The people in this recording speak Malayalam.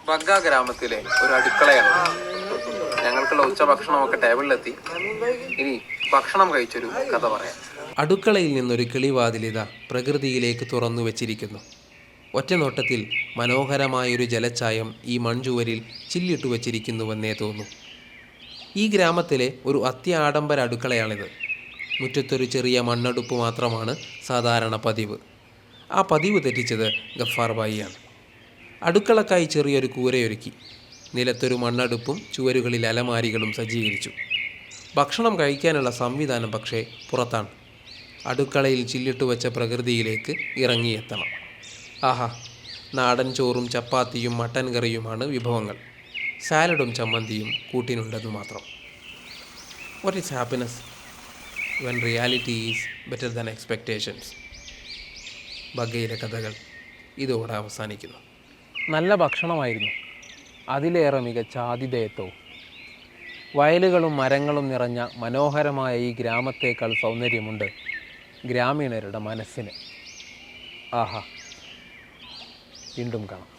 ബഗ്ഗ ഗ്രാമത്തിലെ ഒരു അടുക്കളയാണ്. ഞങ്ങൾക്കുള്ള ഉച്ചഭക്ഷണമൊക്കെ ടേബിളിലെത്തി. ഇനി ഭക്ഷണം കഴിച്ചൊരു കഥ പറയാം. അടുക്കളയിൽ നിന്നൊരു കിളിവാതിലിത പ്രകൃതിയിലേക്ക് തുറന്നു വച്ചിരിക്കുന്നു. ഒറ്റനോട്ടത്തിൽ മനോഹരമായൊരു ജലച്ചായം ഈ മൺചുവരിൽ ചില്ലിട്ടു വച്ചിരിക്കുന്നുവെന്നേ തോന്നൂ. ഈ ഗ്രാമത്തിലെ ഒരു അത്യാഡംബര അടുക്കളയാണിത്. മുറ്റത്തൊരു ചെറിയ മണ്ണടുപ്പ് മാത്രമാണ് സാധാരണ പതിവ്. ആ പതിവ് തെറ്റിച്ചത് ഗഫാർ ബായിയാണ്. അടുക്കളക്കായി ചെറിയൊരു കൂരയൊരുക്കി. നിലത്തൊരു മണ്ണടുപ്പും ചുവരുകളിൽ അലമാരികളും സജ്ജീകരിച്ചു. ഭക്ഷണം കഴിക്കാനുള്ള സംവിധാനം പക്ഷേ പുറത്താണ്. അടുക്കളയിൽ ചില്ലിട്ടു വച്ച പ്രകൃതിയിലേക്ക് ഇറങ്ങിയെത്തണം. ആഹാ, നാടൻ ചോറും ചപ്പാത്തിയും മട്ടൻ കറിയുമാണ് വിഭവങ്ങൾ. സാലഡും ചമ്മന്തിയും കൂട്ടിനുണ്ടെന്ന് മാത്രം. What is happiness when reality is better than expectations? ബഗ്ഗയിലെ കഥകൾ ഇതോടെ അവസാനിക്കുന്നു. നല്ല ഭക്ഷണമായിരുന്നു, അതിലേറെ മികച്ച ആതിഥേയത്വവും. വയലുകളും മരങ്ങളും നിറഞ്ഞ മനോഹരമായ ഈ ഗ്രാമത്തേക്കാൾ സൗന്ദര്യമുണ്ട് ഗ്രാമീണരുടെ മനസ്സിന്. ആഹാ, വീണ്ടും കാണാം.